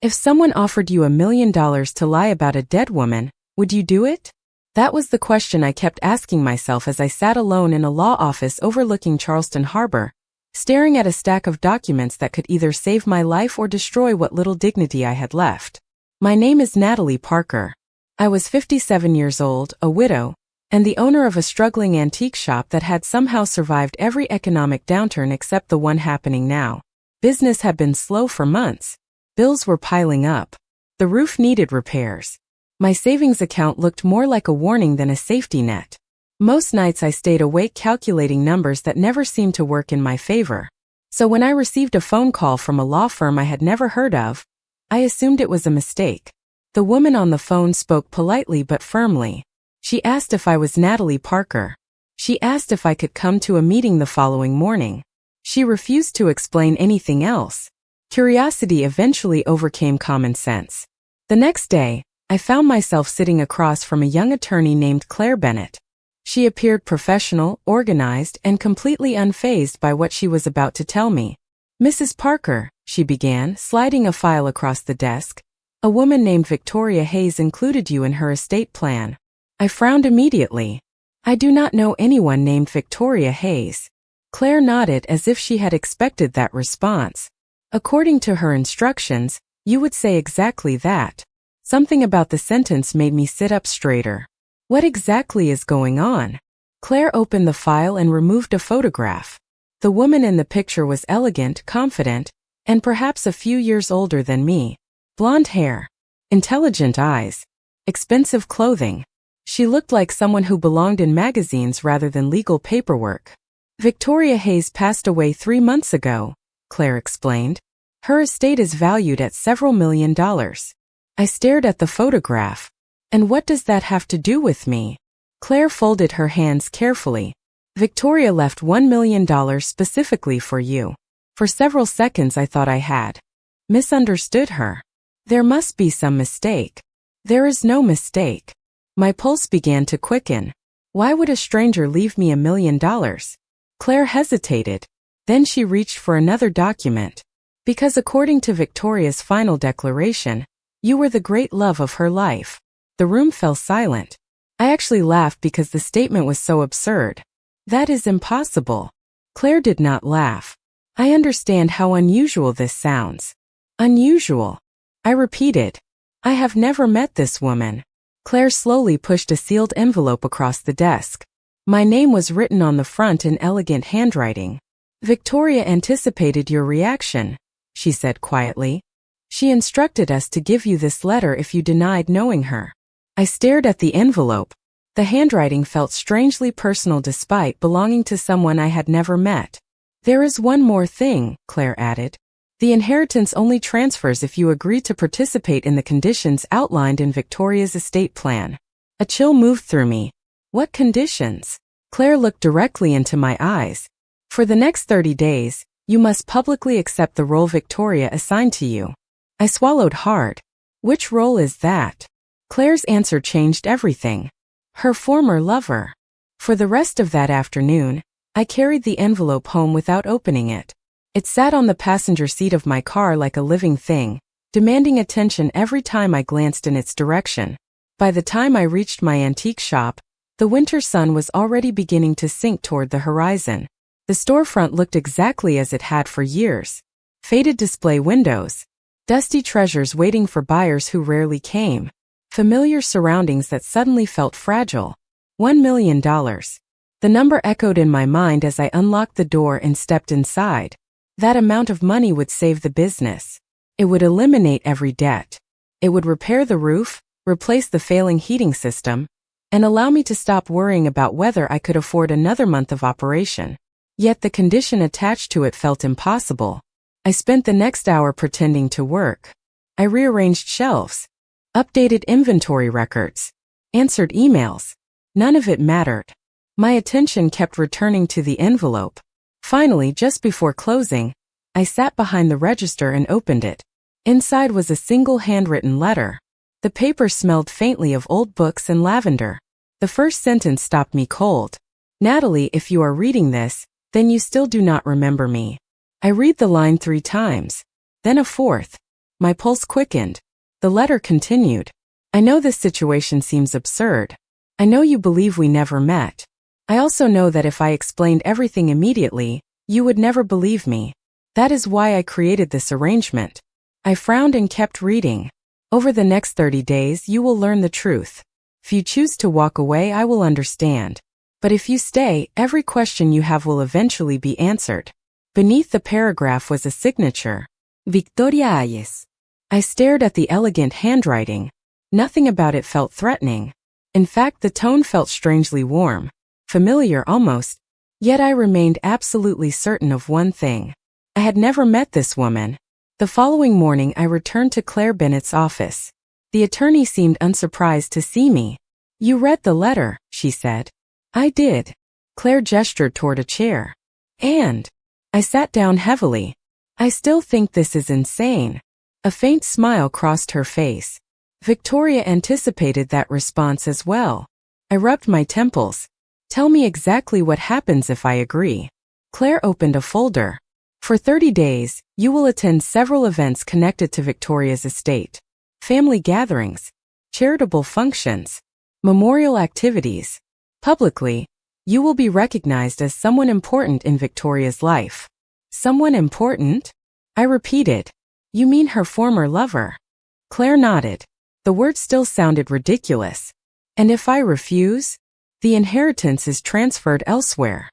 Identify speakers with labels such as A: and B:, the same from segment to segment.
A: If someone offered you $1 million to lie about a dead woman, would you do it? That was the question I kept asking myself as I sat alone in a law office overlooking Charleston Harbor, staring at a stack of documents that could either save my life or destroy what little dignity I had left. My name is Natalie Parker. I was 57 years old, a widow, and the owner of a struggling antique shop that had somehow survived every economic downturn except the one happening now. Business had been slow for months. Bills were piling up. The roof needed repairs. My savings account looked more like a warning than a safety net. Most nights I stayed awake calculating numbers that never seemed to work in my favor. So when I received a phone call from a law firm I had never heard of, I assumed it was a mistake. The woman on the phone spoke politely but firmly. She asked if I was Natalie Parker. She asked if I could come to a meeting the following morning. She refused to explain anything else. Curiosity eventually overcame common sense. The next day, I found myself sitting across from a young attorney named Claire Bennett. She appeared professional, organized, and completely unfazed by what she was about to tell me. "Mrs. Parker," she began, sliding a file across the desk, "a woman named Victoria Hayes included you in her estate plan." I frowned immediately. "I do not know anyone named Victoria Hayes." Claire nodded as if she had expected that response. "According to her instructions, you would say exactly that." Something about the sentence made me sit up straighter. What exactly is going on? Claire opened the file and removed a photograph. The woman in the picture was elegant, confident, and perhaps a few years older than me. Blonde hair, intelligent eyes, expensive clothing. She looked like someone who belonged in magazines rather than legal paperwork. "Victoria Hayes passed away 3 months ago," Claire explained. "Her estate is valued at several $1 million. I stared at the photograph. "And what does that have to do with me?" Claire folded her hands carefully. "Victoria left $1 million specifically for you." For several seconds I thought I had misunderstood her. There must be some mistake. There is no mistake. My pulse began to quicken. Why would a stranger leave me $1 million? Claire hesitated. Then she reached for another document. "Because according to Victoria's final declaration, you were the great love of her life." The room fell silent. I actually laughed because the statement was so absurd. "That is impossible." Claire did not laugh. "I understand how unusual this sounds." "Unusual?" I repeated. "I have never met this woman." Claire slowly pushed a sealed envelope across the desk. My name was written on the front in elegant handwriting. "Victoria anticipated your reaction," she said quietly. "She instructed us to give you this letter if you denied knowing her." I stared at the envelope. The handwriting felt strangely personal despite belonging to someone I had never met. "There is one more thing," Claire added. "The inheritance only transfers if you agree to participate in the conditions outlined in Victoria's estate plan." A chill moved through me. What conditions? Claire looked directly into my eyes. "For the next 30 days, you must publicly accept the role Victoria assigned to you." I swallowed hard. "Which role is that?" Claire's answer changed everything. Her former lover. For the rest of that afternoon, I carried the envelope home without opening it. It sat on the passenger seat of my car like a living thing, demanding attention every time I glanced in its direction. By the time I reached my antique shop, the winter sun was already beginning to sink toward the horizon. The storefront looked exactly as it had for years. Faded display windows. Dusty treasures waiting for buyers who rarely came. Familiar surroundings that suddenly felt fragile. $1 million. The number echoed in my mind as I unlocked the door and stepped inside. That amount of money would save the business. It would eliminate every debt. It would repair the roof, replace the failing heating system, and allow me to stop worrying about whether I could afford another month of operation. Yet the condition attached to it felt impossible. I spent the next hour pretending to work. I rearranged shelves, updated inventory records, answered emails. None of it mattered. My attention kept returning to the envelope. Finally, just before closing, I sat behind the register and opened it. Inside was a single handwritten letter. The paper smelled faintly of old books and lavender. The first sentence stopped me cold. "Natalie, if you are reading this, then you still do not remember me." I read the line 3 times. Then a fourth. My pulse quickened. The letter continued. I know this situation seems absurd. I know you believe we never met. I also know that if I explained everything immediately, you would never believe me. That is why I created this arrangement. I frowned and kept reading. Over the next 30 days you will learn the truth. If you choose to walk away, I will understand. But if you stay, every question you have will eventually be answered. Beneath the paragraph was a signature. Victoria Ayes. I stared at the elegant handwriting. Nothing about it felt threatening. In fact, the tone felt strangely warm, familiar almost. Yet I remained absolutely certain of one thing. I had never met this woman. The following morning I returned to Claire Bennett's office. The attorney seemed unsurprised to see me. You read the letter, she said. I did. Claire gestured toward a chair. And I sat down heavily. I still think this is insane. A faint smile crossed her face. Victoria anticipated that response as well. I rubbed my temples. Tell me exactly what happens if I agree. Claire opened a folder. For 30 days, you will attend several events connected to Victoria's estate. Family gatherings, charitable functions, memorial activities. Publicly, you will be recognized as someone important in Victoria's life. Someone important? I repeated. You mean her former lover? Claire nodded. The word still sounded ridiculous. And if I refuse? The inheritance is transferred elsewhere.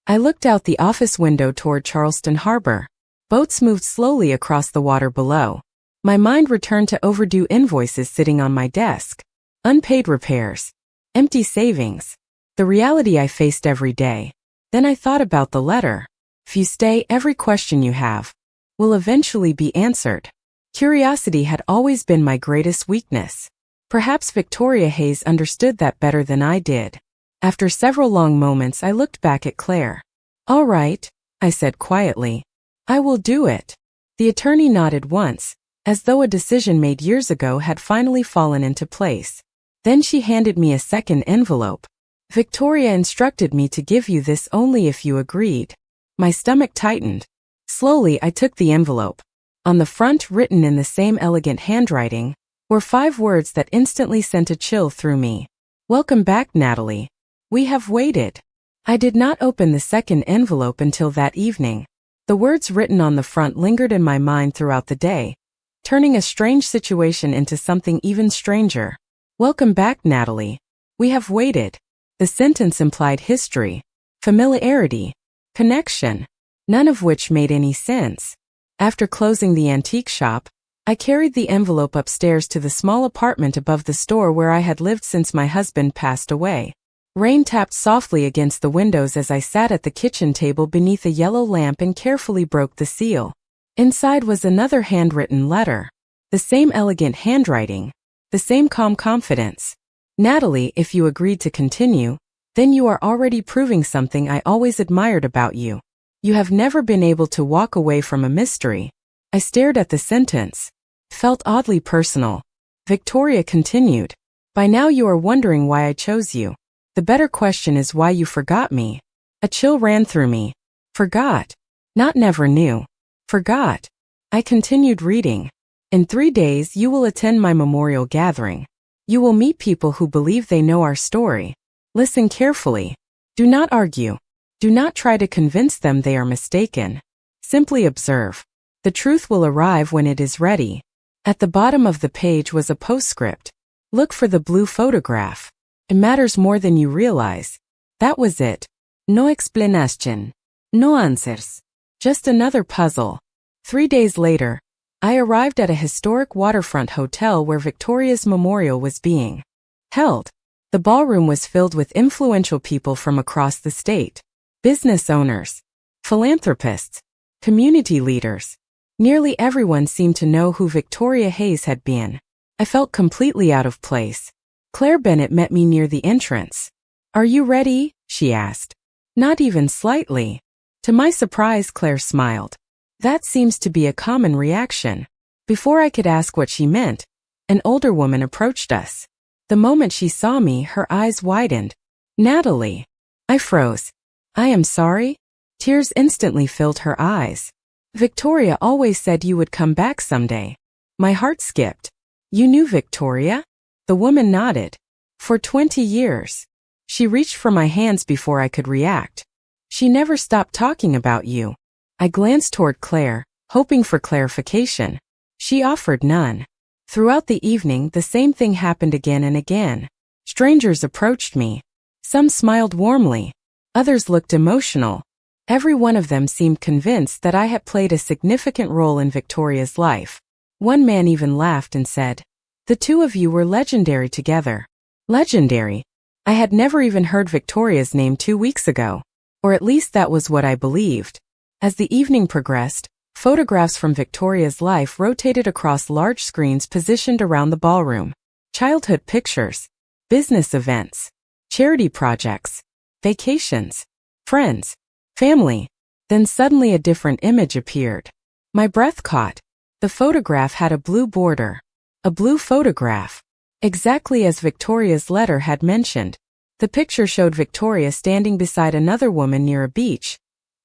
A: I looked out the office window toward Charleston Harbor. Boats moved slowly across the water below. My mind returned to overdue invoices sitting on my desk. Unpaid repairs. Empty savings. The reality I faced every day. Then I thought about the letter. If you stay, every question you have will eventually be answered. Curiosity had always been my greatest weakness. Perhaps Victoria Hayes understood that better than I did. After several long moments, I looked back at Claire. All right, I said quietly. I will do it. The attorney nodded once, as though a decision made years ago had finally fallen into place. Then she handed me a second envelope. Victoria instructed me to give you this only if you agreed. My stomach tightened. Slowly, I took the envelope. On the front, written in the same elegant handwriting, were 5 words that instantly sent a chill through me. Welcome back, Natalie. We have waited. I did not open the second envelope until that evening. The words written on the front lingered in my mind throughout the day, turning a strange situation into something even stranger. Welcome back, Natalie. We have waited. The sentence implied history, familiarity, connection, none of which made any sense. After closing the antique shop, I carried the envelope upstairs to the small apartment above the store where I had lived since my husband passed away. Rain tapped softly against the windows as I sat at the kitchen table beneath a yellow lamp and carefully broke the seal. Inside was another handwritten letter. The same elegant handwriting. The same calm confidence. Natalie, if you agreed to continue, then you are already proving something I always admired about you. You have never been able to walk away from a mystery. I stared at the sentence. Felt oddly personal. Victoria continued. By now you are wondering why I chose you. The better question is why you forgot me. A chill ran through me. Forgot. Not never knew. Forgot. I continued reading. In 3 days you will attend my memorial gathering. You will meet people who believe they know our story. Listen carefully. Do not argue. Do not try to convince them they are mistaken. Simply observe. The truth will arrive when it is ready. At the bottom of the page was a postscript. Look for the blue photograph. It matters more than you realize. That was it. No explanation. No answers. Just another puzzle. 3 days later, I arrived at a historic waterfront hotel where Victoria's memorial was being held. The ballroom was filled with influential people from across the state. Business owners, philanthropists, community leaders. Nearly everyone seemed to know who Victoria Hayes had been. I felt completely out of place. Claire Bennett met me near the entrance. Are you ready? She asked. Not even slightly. To my surprise, Claire smiled. That seems to be a common reaction. Before I could ask what she meant, an older woman approached us. The moment she saw me, her eyes widened. Natalie. I froze. I am sorry? Tears instantly filled her eyes. Victoria always said you would come back someday. My heart skipped. You knew Victoria? The woman nodded. For 20 years. She reached for my hands before I could react. She never stopped talking about you. I glanced toward Claire, hoping for clarification. She offered none. Throughout the evening, the same thing happened again and again. Strangers approached me. Some smiled warmly. Others looked emotional. Every one of them seemed convinced that I had played a significant role in Victoria's life. One man even laughed and said, "The two of you were legendary together." Legendary? I had never even heard Victoria's name 2 weeks ago. Or at least that was what I believed. As the evening progressed, photographs from Victoria's life rotated across large screens positioned around the ballroom. Childhood pictures, business events, charity projects, vacations, friends, family. Then suddenly a different image appeared. My breath caught. The photograph had a blue border. A blue photograph. Exactly as Victoria's letter had mentioned. The picture showed Victoria standing beside another woman near a beach.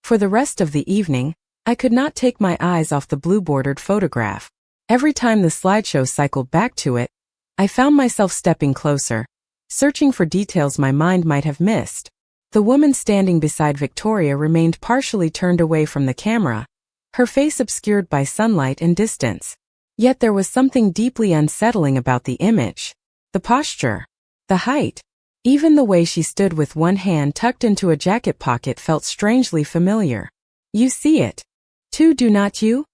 A: For the rest of the evening, I could not take my eyes off the blue-bordered photograph. Every time the slideshow cycled back to it, I found myself stepping closer, searching for details my mind might have missed. The woman standing beside Victoria remained partially turned away from the camera, her face obscured by sunlight and distance. Yet there was something deeply unsettling about the image. The posture, the height. Even the way she stood with one hand tucked into a jacket pocket felt strangely familiar. You see it, too, do not you?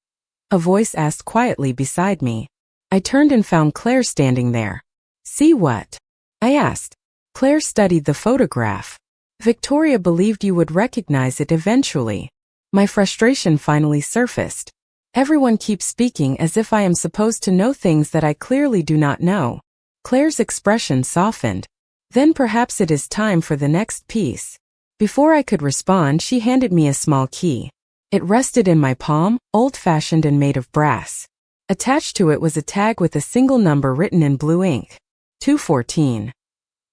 A: A voice asked quietly beside me. I turned and found Claire standing there. See what? I asked. Claire studied the photograph. Victoria believed you would recognize it eventually. My frustration finally surfaced. Everyone keeps speaking as if I am supposed to know things that I clearly do not know. Claire's expression softened. Then perhaps it is time for the next piece. Before I could respond, she handed me a small key. It rested in my palm, old-fashioned and made of brass. Attached to it was a tag with a single number written in blue ink. 214.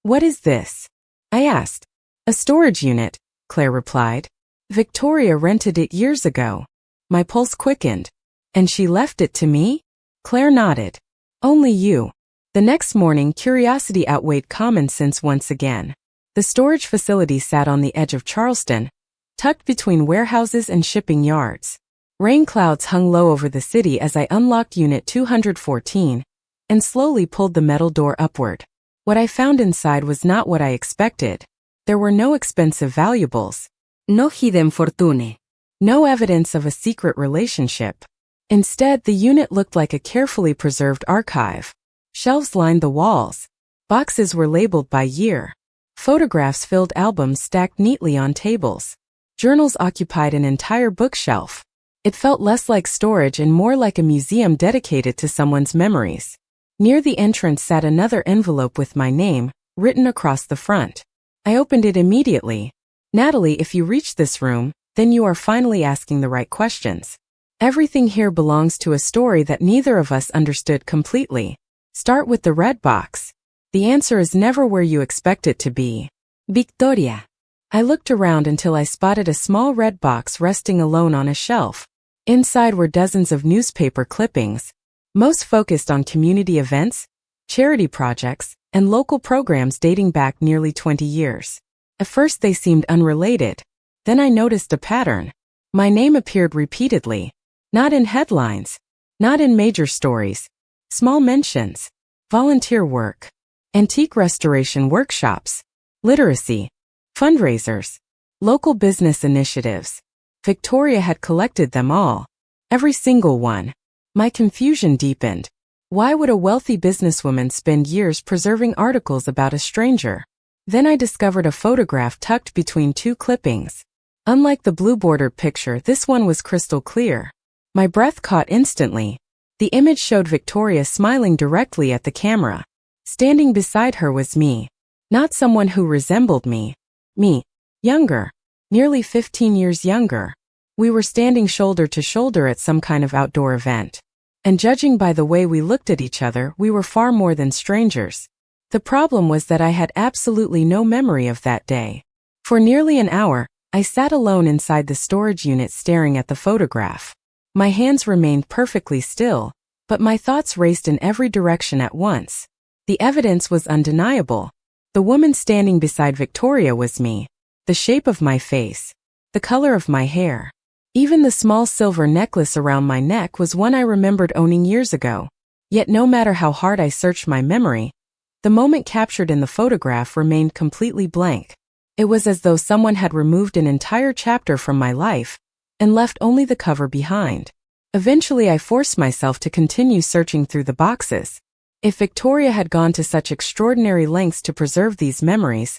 A: What is this? I asked. A storage unit, Claire replied. Victoria rented it years ago. My pulse quickened. And she left it to me? Claire nodded. Only you. The next morning, curiosity outweighed common sense once again. The storage facility sat on the edge of Charleston, tucked between warehouses and shipping yards. Rain clouds hung low over the city as I unlocked Unit 214 and slowly pulled the metal door upward. What I found inside was not what I expected. There were no expensive valuables. No hidden fortune. No evidence of a secret relationship. Instead, the unit looked like a carefully preserved archive. Shelves lined the walls. Boxes were labeled by year. Photographs filled albums stacked neatly on tables. Journals occupied an entire bookshelf. It felt less like storage and more like a museum dedicated to someone's memories. Near the entrance sat another envelope with my name, written across the front. I opened it immediately. Natalie, if you reach this room, then you are finally asking the right questions. Everything here belongs to a story that neither of us understood completely. Start with the red box. The answer is never where you expect it to be. Victoria. I looked around until I spotted a small red box resting alone on a shelf. Inside were dozens of newspaper clippings, most focused on community events, charity projects, and local programs dating back nearly 20 years. At first they seemed unrelated. Then I noticed a pattern. My name appeared repeatedly. Not in headlines. Not in major stories. Small mentions. Volunteer work. Antique restoration workshops. Literacy. Fundraisers. Local business initiatives. Victoria had collected them all. Every single one. My confusion deepened. Why would a wealthy businesswoman spend years preserving articles about a stranger? Then I discovered a photograph tucked between two clippings. Unlike the blue-bordered picture, this one was crystal clear. My breath caught instantly. The image showed Victoria smiling directly at the camera. Standing beside her was me. Not someone who resembled me. Me. Younger. Nearly 15 years younger. We were standing shoulder to shoulder at some kind of outdoor event. And judging by the way we looked at each other, we were far more than strangers. The problem was that I had absolutely no memory of that day. For nearly an hour, I sat alone inside the storage unit staring at the photograph. My hands remained perfectly still, But my thoughts raced in every direction at once. The evidence was undeniable. The woman standing beside Victoria was me. The shape of my face. The color of my hair. Even the small silver necklace around my neck was one I remembered owning years ago. Yet no matter how hard I searched my memory, the moment captured in the photograph remained completely blank. It was as though someone had removed an entire chapter from my life and left only the cover behind. Eventually I forced myself to continue searching through the boxes. If Victoria had gone to such extraordinary lengths to preserve these memories,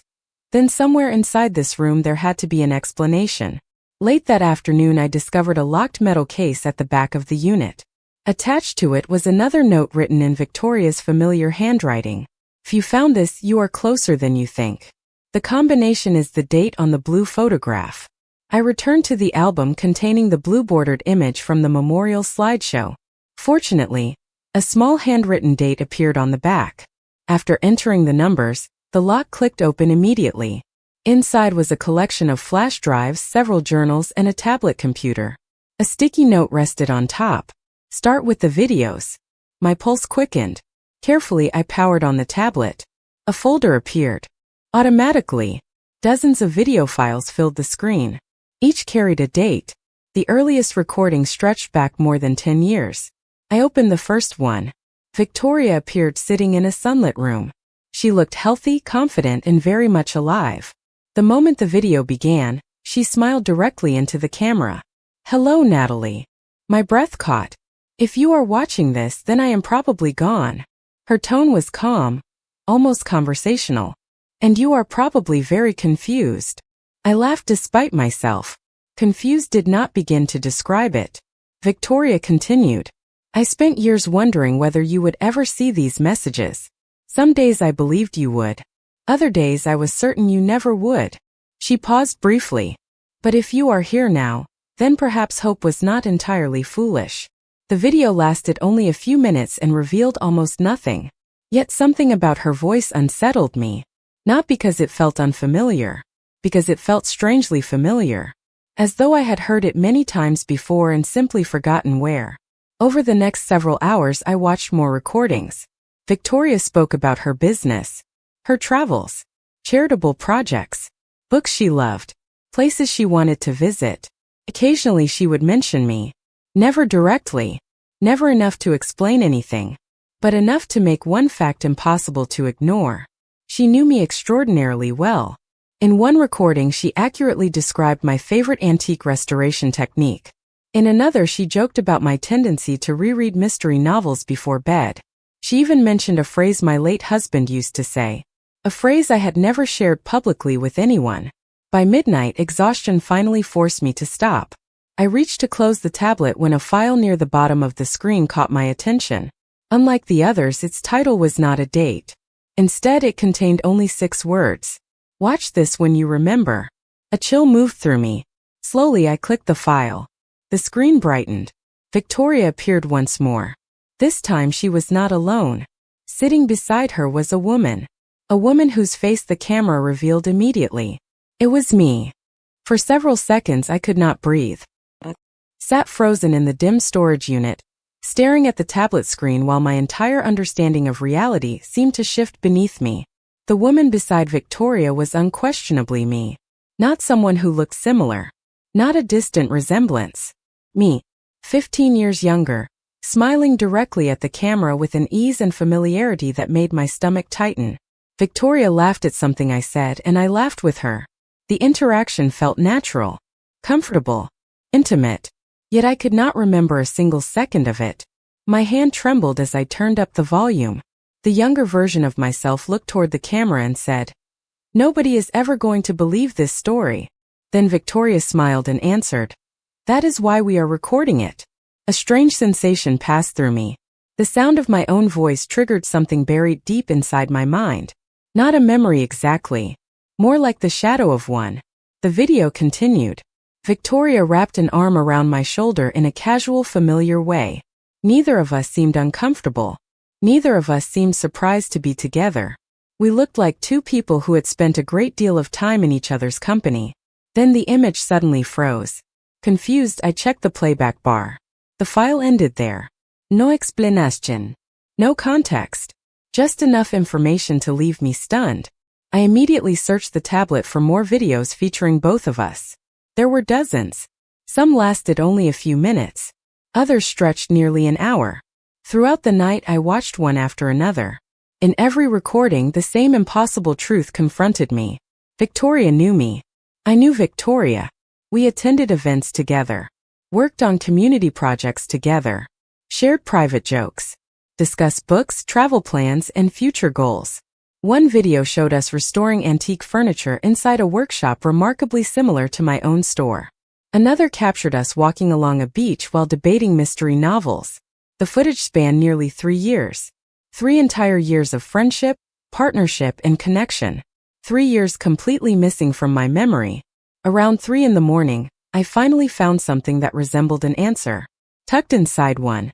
A: then somewhere inside this room there had to be an explanation. Late that afternoon I discovered a locked metal case at the back of the unit. Attached to it was another note written in Victoria's familiar handwriting. If you found this, you are closer than you think. The combination is the date on the blue photograph. I returned to the album containing the blue-bordered image from the memorial slideshow. Fortunately, a small handwritten date appeared on the back. After entering the numbers, the lock clicked open immediately. Inside was a collection of flash drives, several journals, and a tablet computer. A sticky note rested on top. Start with the videos. My pulse quickened. Carefully I powered on the tablet. A folder appeared. Automatically, dozens of video files filled the screen. Each carried a date. The earliest recording stretched back more than 10 years. I opened the first one. Victoria appeared sitting in a sunlit room. She looked healthy, confident, and very much alive. The moment the video began, she smiled directly into the camera. "Hello, Natalie." My breath caught. "If you are watching this, then I am probably gone." Her tone was calm, almost conversational. "And you are probably very confused." I laughed despite myself. Confused did not begin to describe it. Victoria continued. "I spent years wondering whether you would ever see these messages. Some days I believed you would. Other days I was certain you never would." She paused briefly. "But if you are here now, then perhaps hope was not entirely foolish." The video lasted only a few minutes and revealed almost nothing. Yet something about her voice unsettled me. Not because it felt unfamiliar, because it felt strangely familiar. As though I had heard it many times before and simply forgotten where. Over the next several hours I watched more recordings. Victoria spoke about her business, her travels, charitable projects, books she loved, places she wanted to visit. Occasionally she would mention me. Never directly, never enough to explain anything, but enough to make one fact impossible to ignore. She knew me extraordinarily well. In one recording she accurately described my favorite antique restoration technique. In another she joked about my tendency to reread mystery novels before bed. She even mentioned a phrase my late husband used to say. A phrase I had never shared publicly with anyone. By midnight, exhaustion finally forced me to stop. I reached to close the tablet when a file near the bottom of the screen caught my attention. Unlike the others, its title was not a date. Instead, it contained only 6 words. "Watch this when you remember." A chill moved through me. Slowly, I clicked the file. The screen brightened. Victoria appeared once more. This time she was not alone. Sitting beside her was a woman. A woman whose face the camera revealed immediately. It was me. For several seconds I could not breathe. Sat frozen in the dim storage unit, staring at the tablet screen while my entire understanding of reality seemed to shift beneath me. The woman beside Victoria was unquestionably me. Not someone who looked similar. Not a distant resemblance. Me, 15 years younger, smiling directly at the camera with an ease and familiarity that made my stomach tighten. Victoria laughed at something I said and I laughed with her. The interaction felt natural, comfortable, intimate. Yet I could not remember a single second of it. My hand trembled as I turned up the volume. The younger version of myself looked toward the camera and said, "Nobody is ever going to believe this story." Then Victoria smiled and answered, "That is why we are recording it." A strange sensation passed through me. The sound of my own voice triggered something buried deep inside my mind. Not a memory exactly. More like the shadow of one. The video continued. Victoria wrapped an arm around my shoulder in a casual, familiar way. Neither of us seemed uncomfortable. Neither of us seemed surprised to be together. We looked like two people who had spent a great deal of time in each other's company. Then the image suddenly froze. Confused, I checked the playback bar. The file ended there. No explicación. No context. Just enough information to leave me stunned. I immediately searched the tablet for more videos featuring both of us. There were dozens. Some lasted only a few minutes. Others stretched nearly an hour. Throughout the night I watched one after another. In every recording the same impossible truth confronted me. Victoria knew me. I knew Victoria. We attended events together. Worked on community projects together. Shared private jokes. Discussed books, travel plans, and future goals. One video showed us restoring antique furniture inside a workshop remarkably similar to my own store. Another captured us walking along a beach while debating mystery novels. The footage spanned nearly 3 years. 3 entire years of friendship, partnership, and connection. 3 years completely missing from my memory. Around 3 in the morning, I finally found something that resembled an answer. Tucked inside one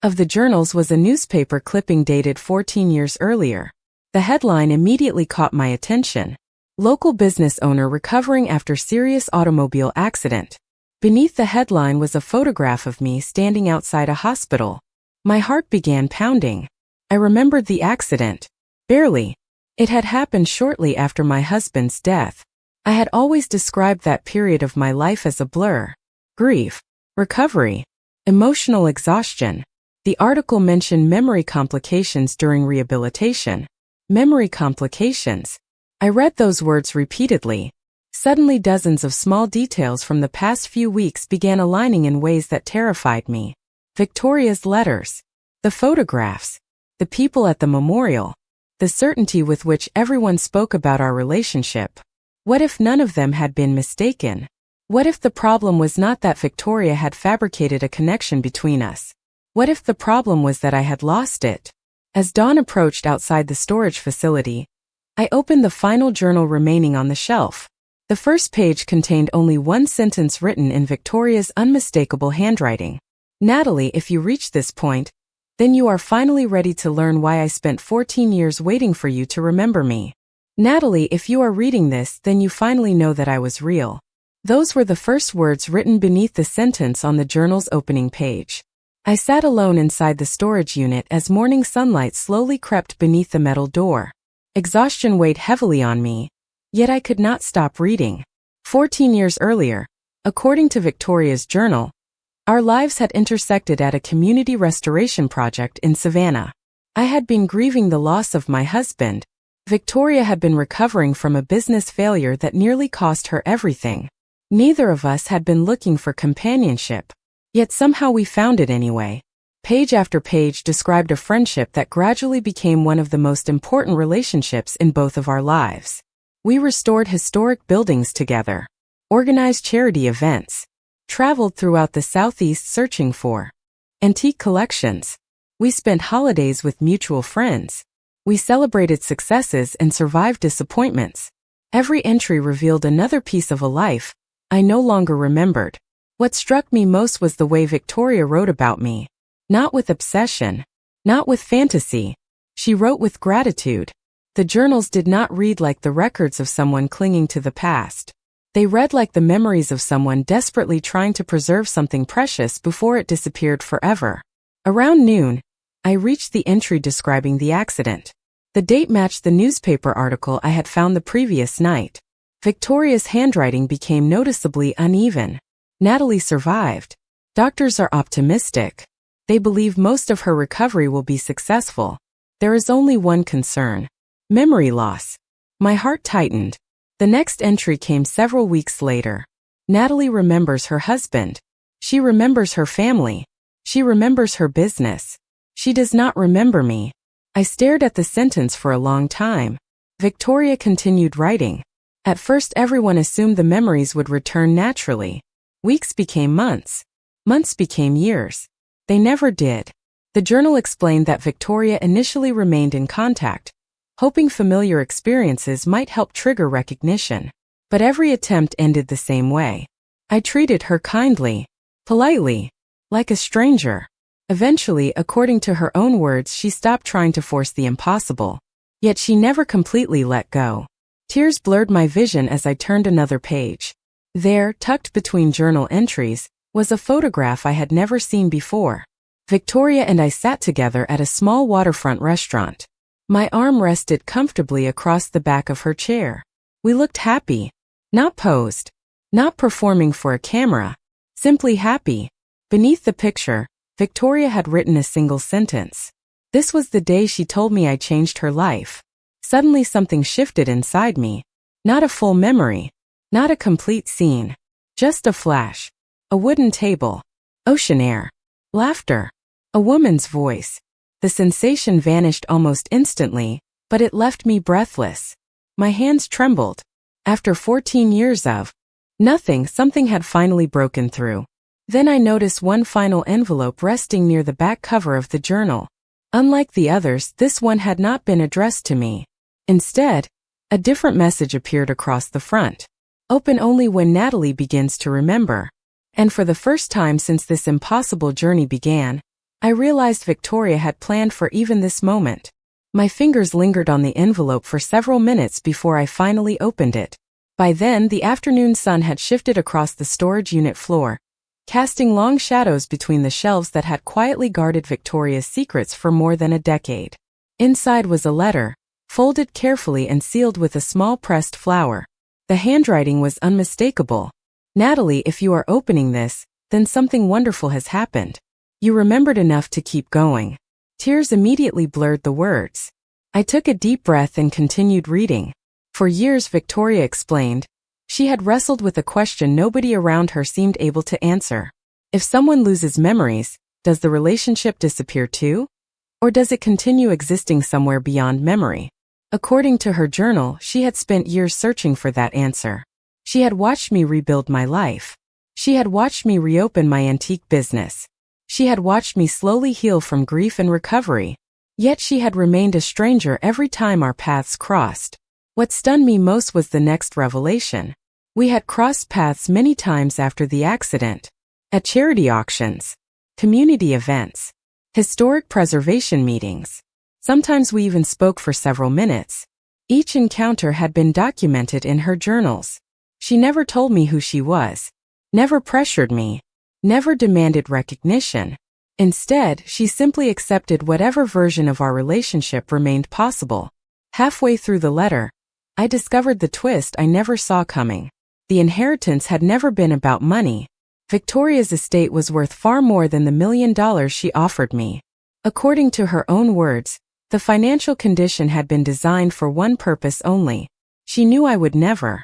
A: of the journals was a newspaper clipping dated 14 years earlier. The headline immediately caught my attention. Local business owner recovering after serious automobile accident. Beneath the headline was a photograph of me standing outside a hospital. My heart began pounding. I remembered the accident. Barely. It had happened shortly after my husband's death. I had always described that period of my life as a blur. Grief. Recovery. Emotional exhaustion. The article mentioned memory complications during rehabilitation. Memory complications. I read those words repeatedly. Suddenly dozens of small details from the past few weeks began aligning in ways that terrified me. Victoria's letters. The photographs. The people at the memorial. The certainty with which everyone spoke about our relationship. What if none of them had been mistaken? What if the problem was not that Victoria had fabricated a connection between us? What if the problem was that I had lost it? As dawn approached outside the storage facility, I opened the final journal remaining on the shelf. The first page contained only one sentence written in Victoria's unmistakable handwriting. Natalie, if you reach this point, then you are finally ready to learn why I spent 14 years waiting for you to remember me. Natalie, if you are reading this, then you finally know that I was real. Those were the first words written beneath the sentence on the journal's opening page. I sat alone inside the storage unit as morning sunlight slowly crept beneath the metal door. Exhaustion weighed heavily on me, yet I could not stop reading. 14 years earlier, according to Victoria's journal, our lives had intersected at a community restoration project in Savannah. I had been grieving the loss of my husband. Victoria had been recovering from a business failure that nearly cost her everything. Neither of us had been looking for companionship. Yet somehow we found it anyway. Page after page described a friendship that gradually became one of the most important relationships in both of our lives. We restored historic buildings together, organized charity events, traveled throughout the Southeast searching for antique collections. We spent holidays with mutual friends. We celebrated successes and survived disappointments. Every entry revealed another piece of a life I no longer remembered. What struck me most was the way Victoria wrote about me. Not with obsession, not with fantasy. She wrote with gratitude. The journals did not read like the records of someone clinging to the past. They read like the memories of someone desperately trying to preserve something precious before it disappeared forever. Around noon, I reached the entry describing the accident. The date matched the newspaper article I had found the previous night. Victoria's handwriting became noticeably uneven. Natalie survived. Doctors are optimistic. They believe most of her recovery will be successful. There is only one concern: memory loss. My heart tightened. The next entry came several weeks later. Natalie remembers her husband. She remembers her family. She remembers her business. She does not remember me. I stared at the sentence for a long time. Victoria continued writing. At first everyone assumed the memories would return naturally. Weeks became months. Months became years. They never did. The journal explained that Victoria initially remained in contact, hoping familiar experiences might help trigger recognition. But every attempt ended the same way. I treated her kindly, politely, like a stranger. Eventually, according to her own words, she stopped trying to force the impossible. Yet she never completely let go. Tears blurred my vision as I turned another page. There, tucked between journal entries, was a photograph I had never seen before. Victoria and I sat together at a small waterfront restaurant. My arm rested comfortably across the back of her chair. We looked happy. Not posed. Not performing for a camera. Simply happy. Beneath the picture, Victoria had written a single sentence. This was the day she told me I changed her life. Suddenly something shifted inside me. Not a full memory. Not a complete scene. Just a flash. A wooden table. Ocean air. Laughter. A woman's voice. The sensation vanished almost instantly, but it left me breathless. My hands trembled. After 14 years of nothing, something had finally broken through. Then I noticed one final envelope resting near the back cover of the journal. Unlike the others, this one had not been addressed to me. Instead, a different message appeared across the front. Open only when Natalie begins to remember. And for the first time since this impossible journey began, I realized Victoria had planned for even this moment. My fingers lingered on the envelope for several minutes before I finally opened it. By then, the afternoon sun had shifted across the storage unit floor, casting long shadows between the shelves that had quietly guarded Victoria's secrets for more than a decade. Inside was a letter, folded carefully and sealed with a small pressed flower. The handwriting was unmistakable. Natalie, if you are opening this, then something wonderful has happened. You remembered enough to keep going. Tears immediately blurred the words. I took a deep breath and continued reading. For years, Victoria explained, she had wrestled with a question nobody around her seemed able to answer. If someone loses memories, does the relationship disappear too? Or does it continue existing somewhere beyond memory? According to her journal, she had spent years searching for that answer. She had watched me rebuild my life. She had watched me reopen my antique business. She had watched me slowly heal from grief and recovery. Yet she had remained a stranger every time our paths crossed. What stunned me most was the next revelation. We had crossed paths many times after the accident. At charity auctions, community events, historic preservation meetings. Sometimes we even spoke for several minutes. Each encounter had been documented in her journals. She never told me who she was, never pressured me, never demanded recognition. Instead, she simply accepted whatever version of our relationship remained possible. Halfway through the letter, I discovered the twist I never saw coming. The inheritance had never been about money. Victoria's estate was worth far more than the $1 million she offered me. According to her own words, the financial condition had been designed for one purpose only. She knew I would never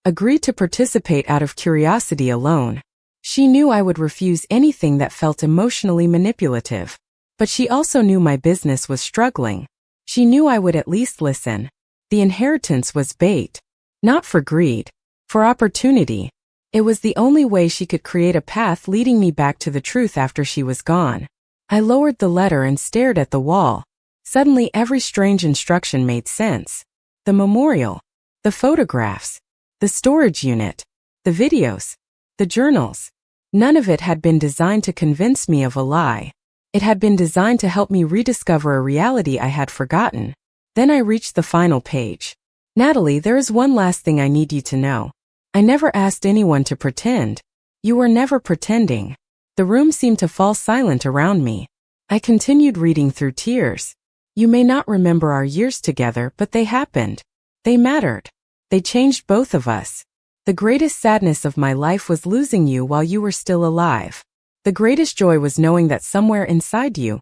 A: agree to participate out of curiosity alone. She knew I would refuse anything that felt emotionally manipulative. But she also knew my business was struggling. She knew I would at least listen. The inheritance was bait. Not for greed. For opportunity. It was the only way she could create a path leading me back to the truth after she was gone. I lowered the letter and stared at the wall. Suddenly every strange instruction made sense. The memorial. The photographs. The storage unit. The videos. The journals. None of it had been designed to convince me of a lie. It had been designed to help me rediscover a reality I had forgotten. Then I reached the final page. Natalie, there is one last thing I need you to know. I never asked anyone to pretend. You were never pretending. The room seemed to fall silent around me. I continued reading through tears. You may not remember our years together, but they happened. They mattered. They changed both of us. The greatest sadness of my life was losing you while you were still alive. The greatest joy was knowing that somewhere inside you,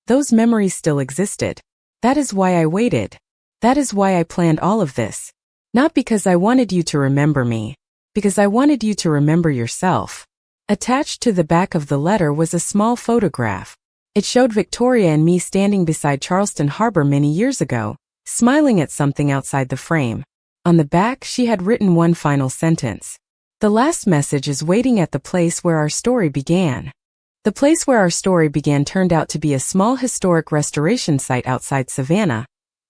A: those memories still existed. That is why I waited. That is why I planned all of this. Not because I wanted you to remember me, because I wanted you to remember yourself. Attached to the back of the letter was a small photograph. It showed Victoria and me standing beside Charleston Harbor many years ago, smiling at something outside the frame. On the back, she had written one final sentence. The last message is waiting at the place where our story began. The place where our story began turned out to be a small historic restoration site outside Savannah,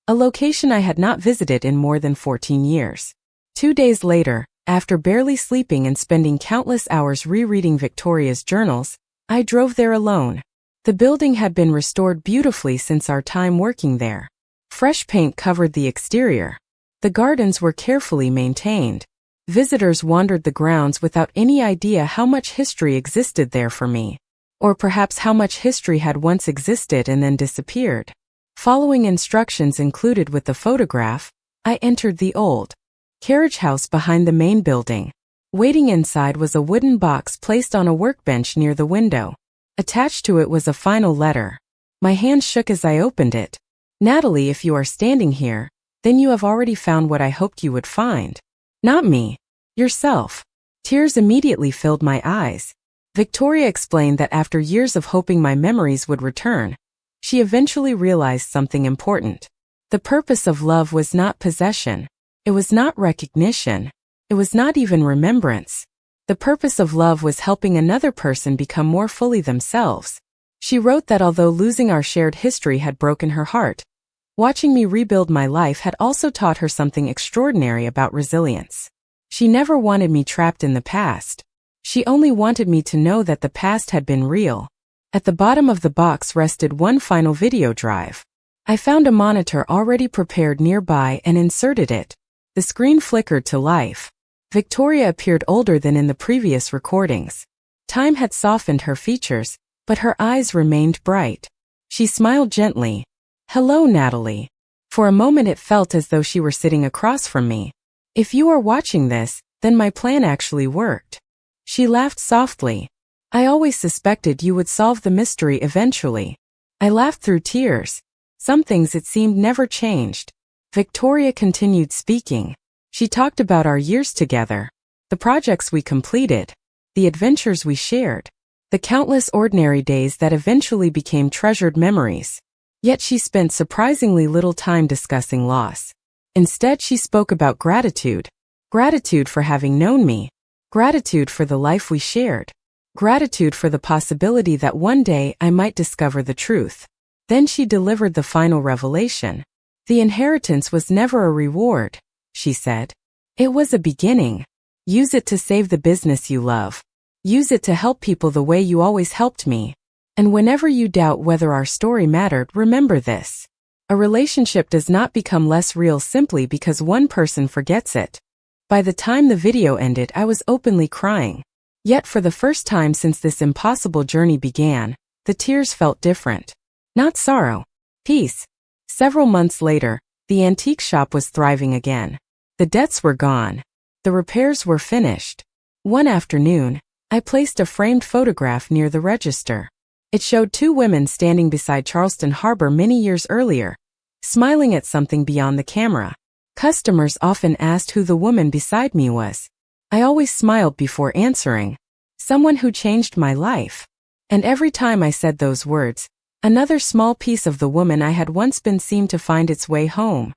A: a location I had not visited in more than 14 years. 2 days later, after barely sleeping and spending countless hours rereading Victoria's journals, I drove there alone. The building had been restored beautifully since our time working there. Fresh paint covered the exterior. The gardens were carefully maintained. Visitors wandered the grounds without any idea how much history existed there for me. Or perhaps how much history had once existed and then disappeared. Following instructions included with the photograph, I entered the old carriage house behind the main building. Waiting inside was a wooden box placed on a workbench near the window. Attached to it was a final letter. My hand shook as I opened it. Natalie, if you are standing here, then you have already found what I hoped you would find. Not me. Yourself. Tears immediately filled my eyes. Victoria explained that after years of hoping my memories would return, she eventually realized something important. The purpose of love was not possession. It was not recognition. It was not even remembrance. The purpose of love was helping another person become more fully themselves. She wrote that although losing our shared history had broken her heart, watching me rebuild my life had also taught her something extraordinary about resilience. She never wanted me trapped in the past. She only wanted me to know that the past had been real. At the bottom of the box rested one final video drive. I found a monitor already prepared nearby and inserted it. The screen flickered to life. Victoria appeared older than in the previous recordings. Time had softened her features, but her eyes remained bright. She smiled gently. Hello, Natalie. For a moment it felt as though she were sitting across from me. If you are watching this, then my plan actually worked. She laughed softly. I always suspected you would solve the mystery eventually. I laughed through tears. Some things it seemed never changed. Victoria continued speaking. She talked about our years together, the projects we completed, the adventures we shared, the countless ordinary days that eventually became treasured memories. Yet she spent surprisingly little time discussing loss. Instead, she spoke about gratitude. Gratitude for having known me. Gratitude for the life we shared. Gratitude for the possibility that one day I might discover the truth. Then she delivered the final revelation. The inheritance was never a reward, she said. It was a beginning. Use it to save the business you love. Use it to help people the way you always helped me. And whenever you doubt whether our story mattered, remember this. A relationship does not become less real simply because one person forgets it. By the time the video ended, I was openly crying. Yet for the first time since this impossible journey began, the tears felt different. Not sorrow. Peace. Several months later, the antique shop was thriving again. The debts were gone. The repairs were finished. One afternoon, I placed a framed photograph near the register. It showed two women standing beside Charleston Harbor many years earlier, smiling at something beyond the camera. Customers often asked who the woman beside me was. I always smiled before answering. Someone who changed my life. And every time I said those words, another small piece of the woman I had once been seemed to find its way home.